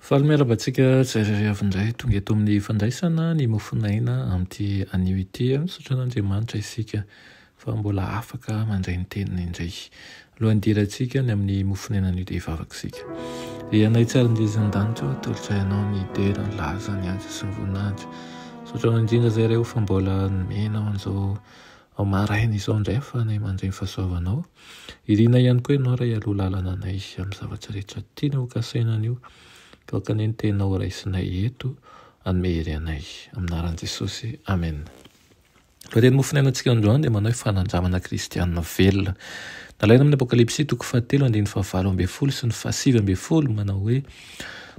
Fahalomerabantsika tsirairay tonga eto amin'ny fandraisana ny mofinaina amin'ity anio ity. Misaotra an'Andriamanitra isika fa mbola afaka mandray ny teniny indray. Alohan'ny dirantsika ny amin'ny mofinaina anio dia hivavaka isika. Anay tsara indrizan-danitra tolotra ianao ny dera ny laza ny asa sy ny voninahitra. Misaotra anao indrindra izay ireo fa mbola nomenao an'izao ao maraina izao indray ahafahanay mandray ny fahasoavanao. Irina ihany koa ianao raha ialoha lalana anay amin'ny zavatra rehetra tiana ho kasaina anio. Ka kaneny tenao raisinay eto anomehery anay amin'ny anaran'i Jesosy. Amen. Ireny mofinainantsika androany dia manao fanandramana kristianina velona. Nalaina amin'ny Apokalipsy 7:15 sy ny 7:10 manao hoe: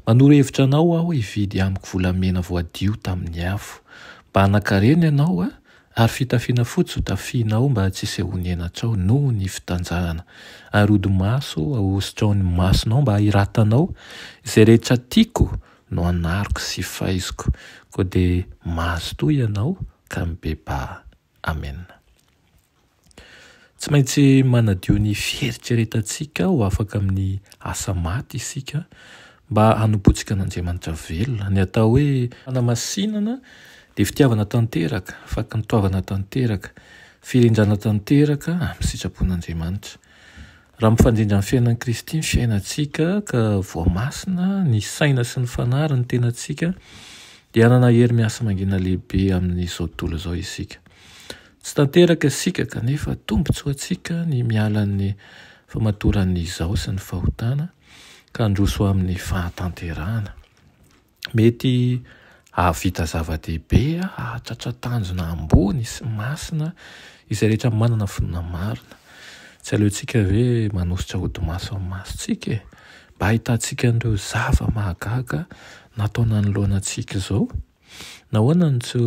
manoro hevitra anao aho hividy amiko volamena voadio tamin'ny afo. Mba hanakarena ianao ary fitafiana fotsy ho tafianao mba tsy hisy ahonianatrao noho ny fitanjahana. Ary odi-maso ahositra ao ny masonao mba hiratanao. Izay rehetra tiako no anariko sy faiziko. Koa dia mahazo toy ianao ka mibeba. Amen. Tsy maintsy manadio ny fieritreretantsika ho afaka amin'ny asa maty isika mba hanompotsika an'Andriamanitra velona. Ny atao hoe fanamasinana dia fitiavana tanteraka, fankatoavana tanteraka, firindrana tanteraka amin'ny sitrapon'Andriamanitra. Raha mifandrindra amin'ny fiainan'i Kristy ny fiainantsika ka voamasina ny saina sy ny fanary ny tenantsika dia hanana hery miasa mangina lehibe amin'izao tontolo izao isika. Tsy tanteraka isika kanefa tombontsoa antsika ny miala ny famatoran'izao sy ny fahotana ka handroso amin'ny fahatanterahana. Mety ahavita zava-dehibe, ahatratra tanjona ambony sy masina izay rehetra manana fonina marina. Tsy aleontsika hoe manositra odi-maso amin'ny masontsika mba ahitantsika an'ireo zava mahagaga natao nanoloana antsika izao. Nahoana no tsy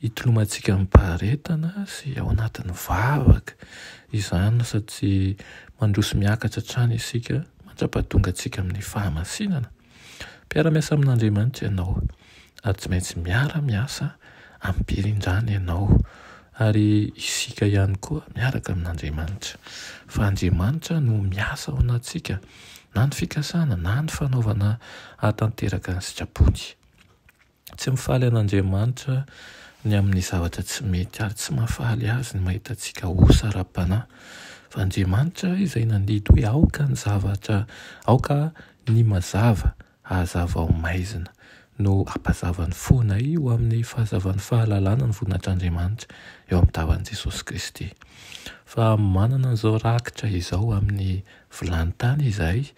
hitolomantsika mipaharetana sy ao anatin'ny vavaka izany satria mandroso miakatra trano isika mandrapahatonga antsika amin'ny fahamasinana. Mpiara-miasa amin'Andriamanitra ianao ary tsy maintsy miara-miasa ampirindrana ianao ary isika ihany koa miaraka amin'Andriamanitra. Fa Andriamanitra no miasa ao anatsika na ny fikasana na ny fanaovana ahatanteraka ny sitrapony. Tsy mifaly an'Andriamanitra ny amin'ny zavatra tsy mety ary tsy mahafaly azy ny mahita antsika hosaram-panahy. Fa Andriamanitra izay nandidy hoe aoka ny zavatra, aoka ny mazava ahazava ao maizina no ampazavany foana io amin'ny fahazavany fahalalana ny voninatr'Andriamanitra eo amin'ny tavan'i Jesosy Kristy. Fa manana an'izao rakitra izao amin'ny vilany tany izahay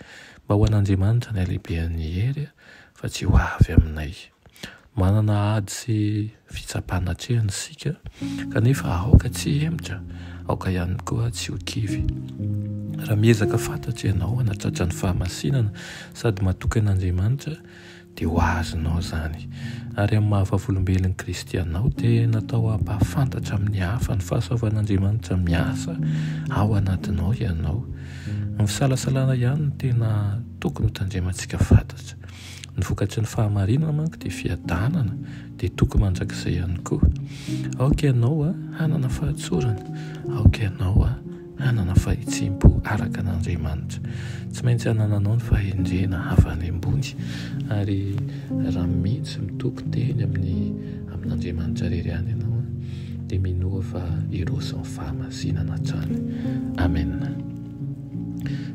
mba ho an'Andriamanitra ny halehibehan'ny hery fa tsy ho avy aminay. Manana ady sy fitsapana hatrehany isika kanefa aoka tsy emotra, aoka ihany koa tsy ho kivy. Raha miezaka fantatra ianao hanatratra ny fahamasinana sady matoky an'Andriamanitra dia ho azonao izany. Ary amin'ny mahavavolombelon'i Kristy ianao dia natao hampahafantatra amin'ny hafa ny fahasoavan'Andriamanitra miasa ao anatinao ianao. Ny fisalasalana ihany no tena tokony ho tandremantsika fantatra. Ny vokatry ny fahamarinana manko dia fiadanana dia tokony mandrakizay ihany koa. Aoka ianao hanana fahatsorana, aoka ianao hanana fahitsimpo araka an'Andriamanitra. Tsy maintsy hanananao ny fahendrena avy any ambony ary raha mihitsy mitoky teny amin'Andriamanitra rery ihany ianao dia minoa fa hiroso ny fahamasinana hatrany. Amen.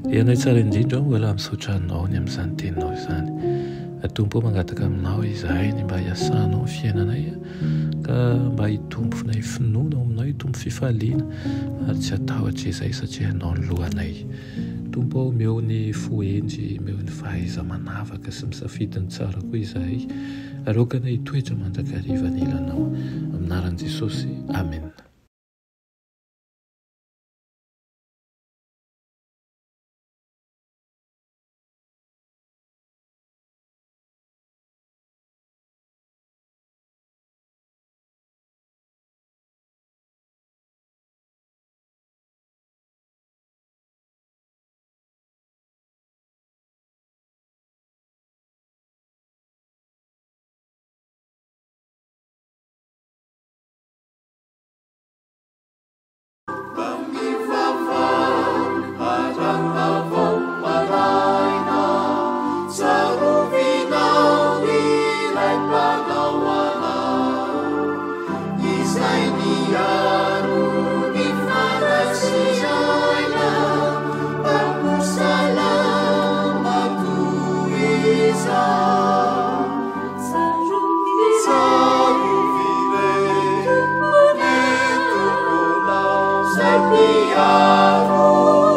Ianay tsara indrindra mbola misaotra anao ny amin'izany teninao izany. Tompo mangataka aminao izahay ny mba hiasanao ny fiainanay ka mba hitomponay finoana ao aminao, hitompo fifaliana ary tsy hatahotra izay satria ianao ny lohanay. Tompo ao meo ny fohendry, meo ny fahaiza manavaka sy misafidy ny tsara koa izahay ary aokana hitoetra mandrakariva ny ilanao. Amin'ny anaran'i Jesosy. Amen. miaro